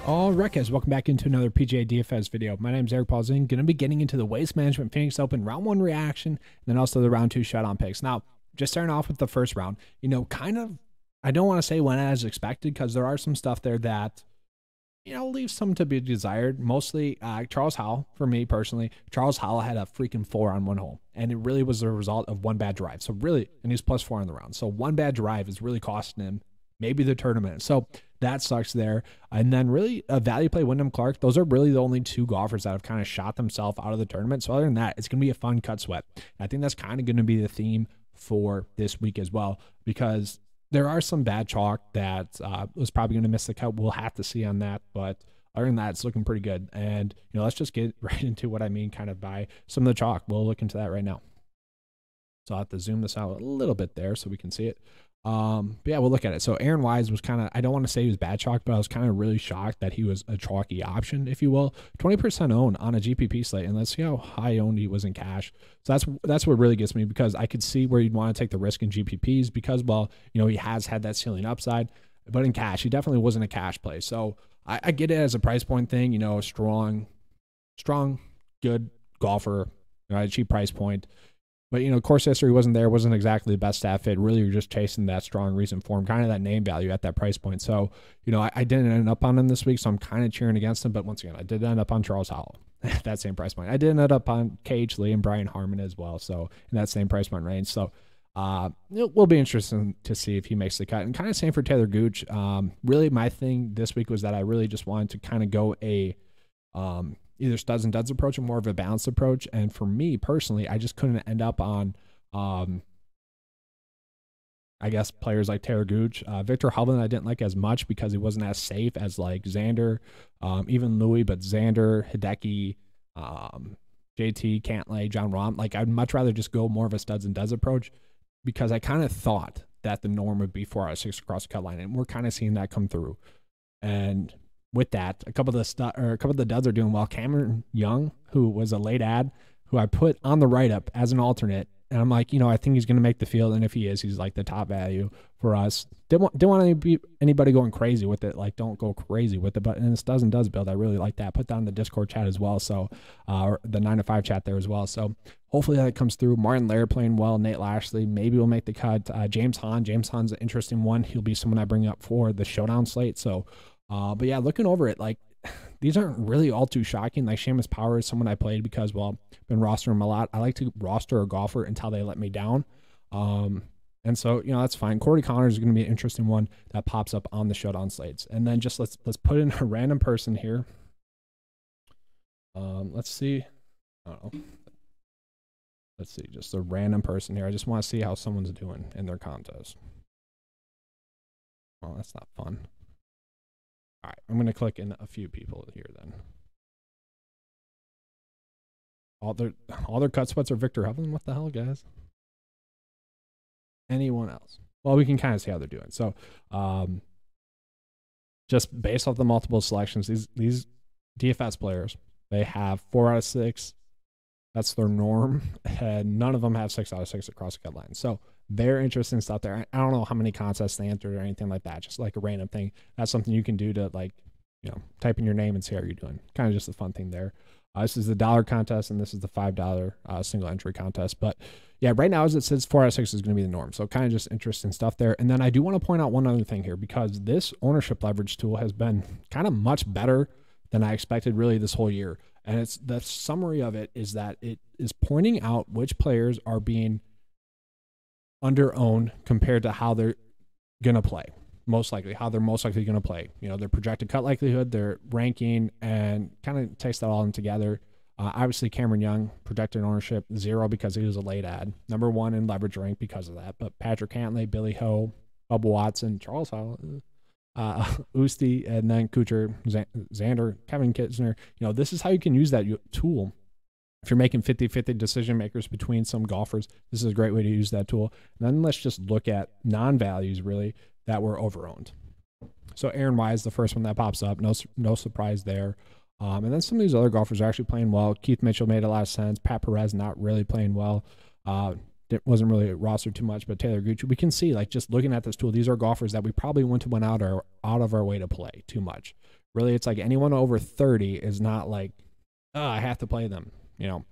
All right, guys, welcome back into another PGA DFS video. My name is Polzin. Going to be getting into the Waste Management Phoenix Open Round 1 reaction, and then also the Round 2 Showdown Picks. Now, just starting off with the first round, kind of, I don't want to say went as expected because there are some stuff there that, leaves some to be desired. Mostly Charles Howell, for me personally. Charles Howell had a freaking 4 on one hole, and it really was the result of one bad drive. So really, and he's +4 on the round. So one bad drive is really costing him maybe the tournament. So that sucks there. And then really a value play, Wyndham Clark. Those are really the only two golfers that have kind of shot themselves out of the tournament. So other than that, it's going to be a fun cut sweat. And I think that's kind of going to be the theme for this week as well, because there are some bad chalk that was probably going to miss the cut. We'll have to see on that. But other than that, it's looking pretty good. And, let's just get right into what I mean kind of by some of the chalk. We'll look into that right now. So I'll have to zoom this out a little bit there so we can see it. But yeah, we'll look at it. So Aaron Wise was kind of, I don't want to say he was bad chalk, but I was kind of really shocked that he was a chalky option, if you will. 20% owned on a GPP slate, and let's see how high owned he was in cash. So that's what really gets me, because I could see where you'd want to take the risk in GPPs because, well, he has had that ceiling upside, but in cash, he definitely wasn't a cash play. So I get it as a price point thing, strong, good golfer, at a cheap price point. But, course history wasn't there, wasn't exactly the best stat fit. Really, you're just chasing that strong recent form, kind of that name value at that price point. So, I didn't end up on him this week, so I'm kind of cheering against him. But once again, I did end up on Charles Howell at that same price point. I did end up on KH Lee and Brian Harmon as well, so in that same price point range. So, it will be interesting to see if he makes the cut. And kind of same for Taylor Gooch. Really, my thing this week was that I really just wanted to kind of go a either studs and duds approach or more of a balanced approach. And for me personally, I just couldn't end up on, I guess, players like Taylor Gooch. Victor Hovland I didn't like as much because he wasn't as safe as like Xander, even Louis, but Xander, Hideki, JT, Cantlay, John Rahm. Like, I'd much rather just go more of a studs and duds approach, because I kind of thought that the norm would be 4 out of 6 across the cut line, and we're kind of seeing that come through. And with that, a couple of the duds are doing well. Cameron Young, who was a late ad, who I put on the write-up as an alternate, and I'm like, I think he's going to make the field, and if he is, he's like the top value for us. Didn't want anybody going crazy with it. Like, don't go crazy with it. But in this does and does build, I really like that. Put that in the Discord chat as well, so the 9 to 5 chat there as well. So hopefully that comes through. Martin Laird playing well. Nate Lashley maybe will make the cut. James Hahn. James Hahn's an interesting one. He'll be someone I bring up for the showdown slate. So. But yeah, looking over it, like, these aren't really all too shocking. Like, Seamus Power is someone I played because, well, been rostering him a lot. I like to roster a golfer until they let me down. And so, that's fine. Corey Connors is going to be an interesting one that pops up on the showdown slates. And then just let's put in a random person here. Let's see. I don't know. Let's see, just a random person here. I just want to see how someone's doing in their contest. Oh, that's not fun. All right, I'm going to click in a few people here then. All their cut sweats are Victor Hovland. What the hell, guys? Anyone else? Well, we can kind of see how they're doing. So, just based off the multiple selections, these DFS players, they have 4 out of 6. That's their norm, and none of them have 6 out of 6 across the cut line. So, very interesting stuff there. I don't know how many contests they entered or anything like that. Just like a random thing. That's something you can do to, like, type in your name and see how you're doing. Kind of just a fun thing there. This is the $1 contest, and this is the $5 single entry contest. But yeah, right now as it says, 4 out of 6 is going to be the norm. So kind of just interesting stuff there. And then I do want to point out one other thing here, because this ownership leverage tool has been kind of much better than I expected really this whole year. And it's the summary of it is that it is pointing out which players are being under-owned compared to how they're going to play. How they're most likely going to play. Their projected cut likelihood, their ranking, and kind of takes that all in together. Obviously, Cameron Young, projected ownership, 0 because he was a late ad. Number 1 in leverage rank because of that. But Patrick Cantlay, Billy Ho, Bubba Watson, Charles Howell, Usti, and then Kuchar, Xander, Kevin Kisner. This is how you can use that tool. If you're making 50-50 decision makers between some golfers, this is a great way to use that tool. And then let's just look at non-values really that were overowned. So Aaron Wise, the first one that pops up, no surprise there. And then some of these other golfers are actually playing well. Keith Mitchell made a lot of sense. Pat Perez not really playing well. It wasn't really rostered too much, but Taylor Gooch, we can see, like, just looking at this tool, these are golfers that we probably wouldn't have went out of our way to play too much. Really, it's like anyone over 30 is not like, oh, I have to play them, you know.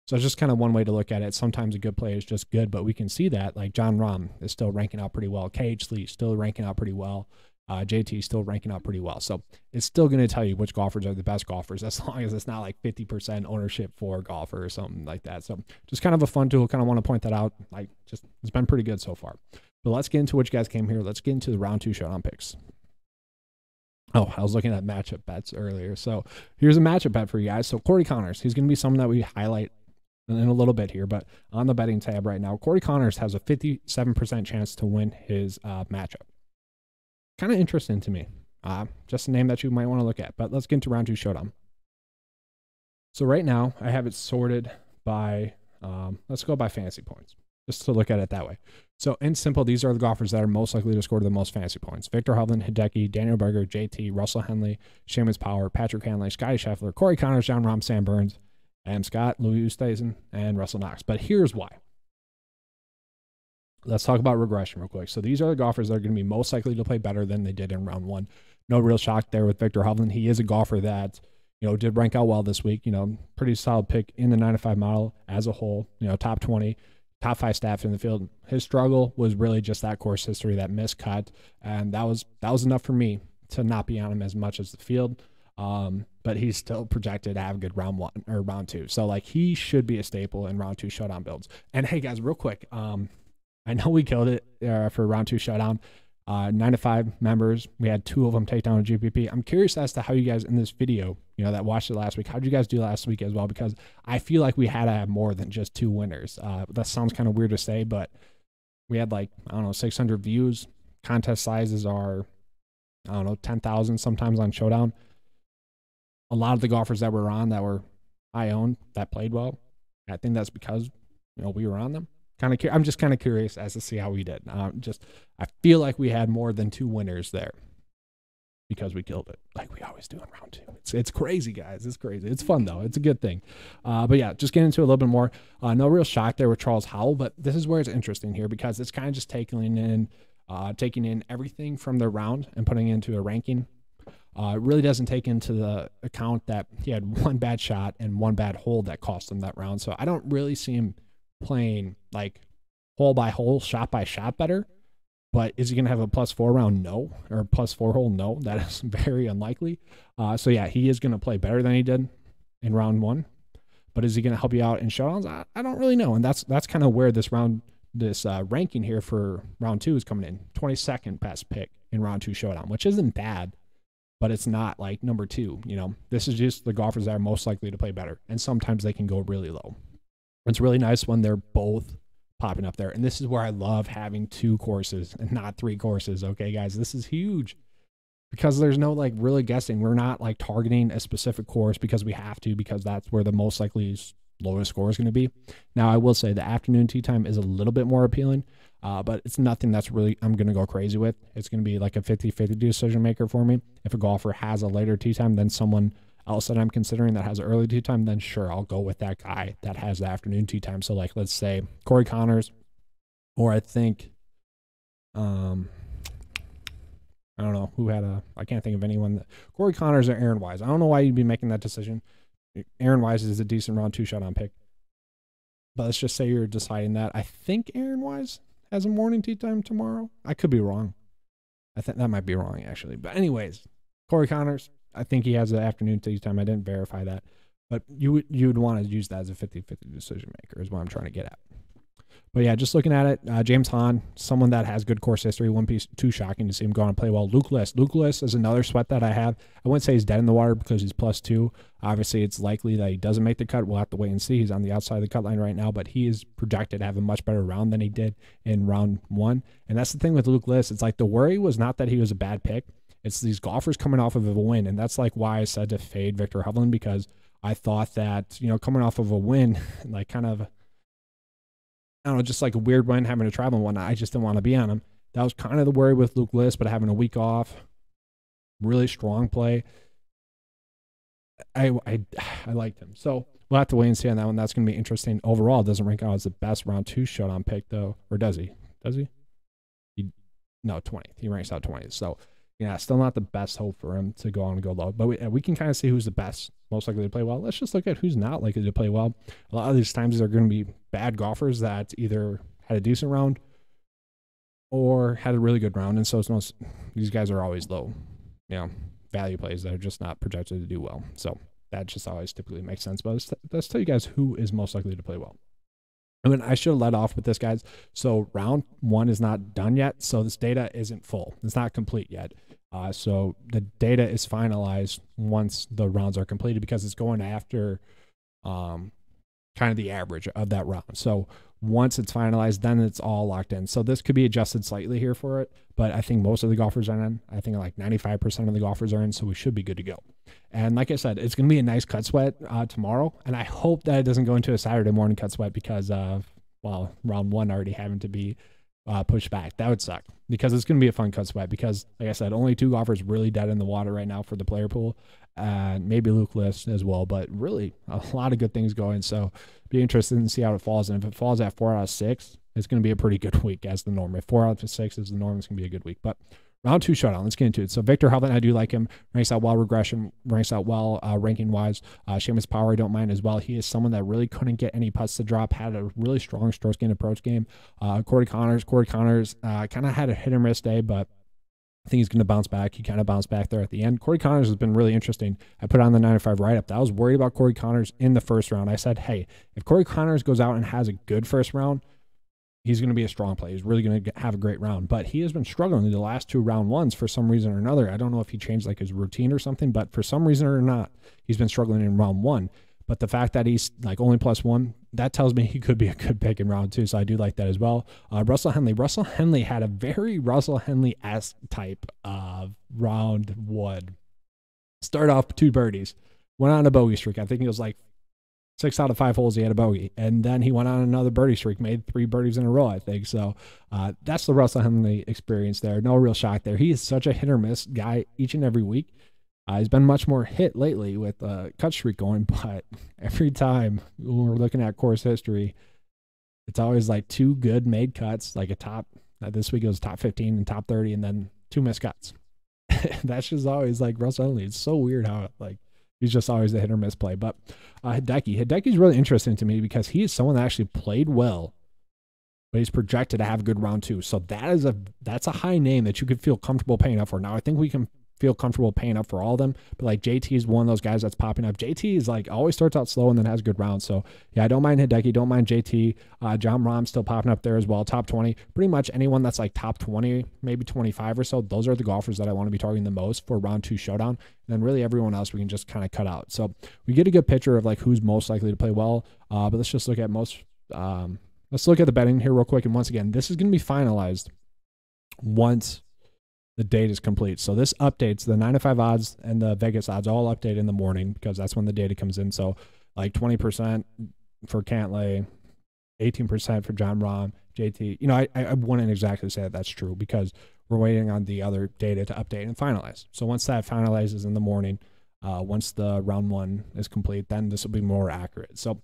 So it's just kind of one way to look at it. Sometimes a good play is just good, but we can see that, like, John Rahm is still ranking out pretty well. KH Lee still ranking out pretty well. JT still ranking out pretty well. So it's still going to tell you which golfers are the best golfers, as long as it's not like 50% ownership for a golfer or something like that. So just kind of a fun tool. Kind of want to point that out. Like, just, it's been pretty good so far. But let's get into what you guys came here. Let's get into the round 2 Showdown picks. Oh, I was looking at matchup bets earlier. So here's a matchup bet for you guys. So Corey Connors, he's going to be someone that we highlight in a little bit here, but on the betting tab right now, Corey Connors has a 57% chance to win his matchup. Kind of interesting to me. Just a name that you might want to look at. But let's get into round 2 Showdown. So right now, I have it sorted by, let's go by fantasy points, just to look at it that way. So in simple, these are the golfers that are most likely to score the most fantasy points. Victor Hovland, Hideki, Daniel Berger, JT, Russell Henley, Seamus Power, Patrick Hanley, Scotty Scheffler, Corey Connors, John Rahm, Sam Burns, Adam Scott, Louis Oosthuizen, and Russell Knox. But here's why. Let's talk about regression real quick. So these are the golfers that are going to be most likely to play better than they did in round 1. No real shock there with Victor Hovland. He is a golfer that, you know, did rank out well this week. You know, pretty solid pick in the 9-5 model as a whole. You know, top 20, top 5 staff in the field. His struggle was really just that course history, that miscut, and that was enough for me to not be on him as much as the field. But he's still projected to have a good round 1 or round 2. So like, he should be a staple in round 2 Showdown builds. And hey guys, real quick, I know we killed it for round 2 Showdown. 9-5 members, we had 2 of them take down a GPP. I'm curious as to how you guys in this video, you know, that watched it last week, how did you guys do last week as well? Because I feel like we had to have more than just 2 winners. That sounds kind of weird to say, but we had like, I don't know, 600 views. Contest sizes are, I don't know, 10,000 sometimes on Showdown. A lot of the golfers that were on that were I owned that played well. I think that's because, you know, we were on them. I'm just kind of curious as to see how we did. I feel like we had more than 2 winners there because we killed it like we always do in round 2. It's crazy, guys. It's crazy. It's fun though. It's a good thing. But yeah, just getting into a little bit more. No real shock there with Charles Howell, but this is where it's interesting here because it's kind of just taking in everything from the round and putting it into a ranking. It really doesn't take into the account that he had 1 bad shot and 1 bad hole that cost him that round. So I don't really see him playing like hole by hole, shot by shot better. But is he going to have a +4 round? No. Or a +4 hole? No. That is very unlikely. So yeah, he is going to play better than he did in round 1. But is he going to help you out in showdowns? I don't really know. And that's kind of where this ranking here for round 2 is coming in. 22nd best pick in round 2 Showdown, which isn't bad, but it's not like number 2. You know, this is just the golfers that are most likely to play better. And sometimes they can go really low. It's really nice when they're both popping up there. And this is where I love having 2 courses and not 3 courses. Okay, guys, this is huge because there's no like really guessing. We're not like targeting a specific course because we have to, because that's where the most likely lowest score is going to be. Now, I will say the afternoon tee time is a little bit more appealing, but it's nothing that's really I'm going to go crazy with. It's going to be like a 50-50 decision maker for me. If a golfer has a later tee time than someone else that I'm considering that has an early tee time, then sure, I'll go with that guy that has the afternoon tee time. So like, let's say Corey Connors, or I think, I don't know who had I can't think of anyone. Corey Connors or Aaron Wise. I don't know why you'd be making that decision. Aaron Wise is a decent round 2 Showdown pick, but let's just say you're deciding that. I think Aaron Wise has a morning tee time tomorrow. I could be wrong. I think that might be wrong actually. But anyways, Corey Connors, I think he has the afternoon tee time. I didn't verify that, but you would want to use that as a 50-50 decision maker is what I'm trying to get at. But yeah, just looking at it, James Hahn, someone that has good course history, wouldn't be too shocking to see him go on and play well. Luke List is another sweat that I have. I wouldn't say he's dead in the water because he's +2. Obviously, it's likely that he doesn't make the cut. We'll have to wait and see. He's on the outside of the cut line right now, but he is projected to have a much better round than he did in round 1. And that's the thing with Luke List. It's like the worry was not that he was a bad pick. It's these golfers coming off of a win, and that's like why I said to fade Victor Hovland, because I thought that, you know, coming off of a win, like kind of, I don't know, just like a weird win, having to travel and whatnot, I just didn't want to be on him. That was kind of the worry with Luke List, but having a week off, really strong play. I liked him. So we'll have to wait and see on that one. That's going to be interesting. Overall, it doesn't rank out as the best round 2 showdown pick, though. Or does he? Does he? No, 20th. He ranks out 20th. So, yeah, still not the best hope for him to go on and go low. But we can kind of see who's the best, most likely to play well. Let's just look at who's not likely to play well. A lot of these times they're going to be bad golfers that either had a decent round or had a really good round. And so these guys are always low, value plays that are just not projected to do well. So that just always typically makes sense. But let's tell you guys who is most likely to play well. I mean, I should have led off with this, guys. So round 1 is not done yet. So this data isn't full. It's not complete yet. So the data is finalized once the rounds are completed because it's going after kind of the average of that round. So once it's finalized, then it's all locked in. So this could be adjusted slightly here for it, but I think most of the golfers are in. I think like 95% of the golfers are in, so we should be good to go. And like I said, it's going to be a nice cut sweat tomorrow, and I hope that it doesn't go into a Saturday morning cut sweat because of, well, round 1 already having to be pushed back. That would suck because it's going to be a fun cut sweat because, like I said, only 2 golfers really dead in the water right now for the player pool, and maybe Luke List as well, but really a lot of good things going. So be interested in see how it falls. And if it falls at 4 out of 6, it's going to be a pretty good week as the norm. If 4 out of 6 is the norm, it's going to be a good week. But round 2 showdown, let's get into it. So Victor Hovland, I do like him. Ranks out well regression, ranks out well ranking-wise. Seamus Power, I don't mind as well. He is someone that really couldn't get any putts to drop, had a really strong strokes gain approach game. Corey Connors kind of had a hit-or-miss day, but I think he's going to bounce back. He kind of bounced back there at the end. Corey Connors has been really interesting. I put on the 9-5 write-up. I was worried about Corey Connors in the first round. I said, hey, if Corey Connors goes out and has a good first round, he's going to be a strong play. He's really going to have a great round. But he has been struggling in the last 2 round 1s for some reason or another. I don't know if he changed like his routine or something, but for some reason or not, he's been struggling in round 1. But the fact that he's like only +1, that tells me he could be a good pick in round 2. So I do like that as well. Russell Henley. Russell Henley had a very Russell Henley-esque type of round 1. Start off 2 birdies. Went on a bogey streak. I think it was like 6 out of 5 holes he had a bogey. And then he went on another birdie streak, made 3 birdies in a row, I think. So that's the Russell Henley experience there. No real shock there. He is such a hit-or-miss guy each and every week. He's been much more hit lately with a cut streak going, but every time when we're looking at course history, it's always like 2 good made cuts, like a top, this week it was top 15 and top 30, and then 2 missed cuts. That's just always like Russell Henley. It's so weird how he's just always a hit or miss play. But Hideki's really interesting to me because he is someone that actually played well, but he's projected to have a good round 2. So that's a high name that you could feel comfortable paying up for. Now I think we can feel comfortable paying up for all of them, but like JT is one of those guys that's popping up. JT is like always starts out slow and then has good rounds. So yeah, I don't mind Hideki, don't mind JT. John Rahm's still popping up there as well. Top 20, pretty much anyone that's like top 20, maybe 25 or so. Those are the golfers that I want to be targeting the most for round 2 showdown. And then really everyone else we can just kind of cut out. So we get a good picture of like who's most likely to play well. But let's just look at let's look at the betting here real quick. And once again, this is going to be finalized once the date is complete. So this updates the 9 to 5 odds and the Vegas odds all update in the morning because that's when the data comes in. So like 20% for Cantlay, 18% for John Rahm, JT. I wouldn't exactly say that that's true because we're waiting on the other data to update and finalize. So once that finalizes in the morning, once the round 1 is complete, then this will be more accurate. So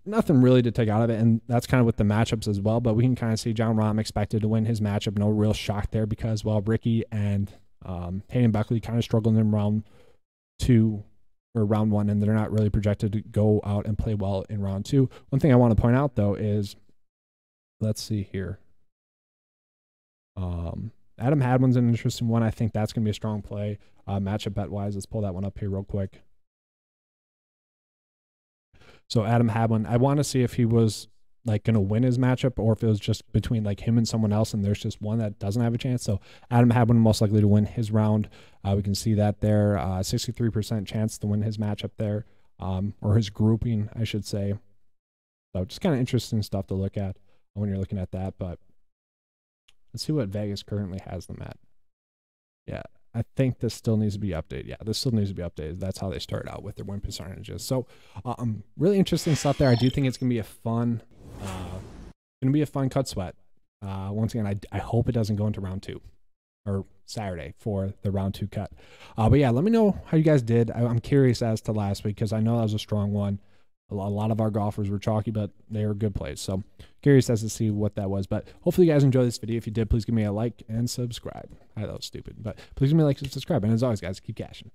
nothing really to take out of it, and that's kind of with the matchups as well, but we can kind of see John Rahm expected to win his matchup. No real shock there because, well, Ricky and Hayden Buckley kind of struggled in round 2 or round 1, and they're not really projected to go out and play well in round 2. One thing I want to point out, though, is, let's see here. Adam Hadwin's an interesting one. I think that's going to be a strong play matchup bet-wise. Let's pull that one up here real quick. So Adam Hadwin, I want to see if he was like going to win his matchup or if it was just between like him and someone else and there's just one that doesn't have a chance. So Adam Hadwin most likely to win his round. We can see that there, 63% chance to win his matchup there, or his grouping, I should say. So just kind of interesting stuff to look at when you're looking at that. But let's see what Vegas currently has them at. Yeah. I think this still needs to be updated. Yeah, this still needs to be updated. That's how they start out with their win percentages. So, really interesting stuff there. I do think it's gonna be a fun, cut sweat. Once again, I hope it doesn't go into round 2. or Saturday for the round 2 cut. But yeah, let me know how you guys did. I'm curious as to last week because I know that was a strong one. A lot of our golfers were chalky, but they were good plays. So curious as to see what that was. But hopefully you guys enjoyed this video. If you did, please give me a like and subscribe. I know that was stupid, but please give me a like and subscribe. And as always, guys, keep cashing.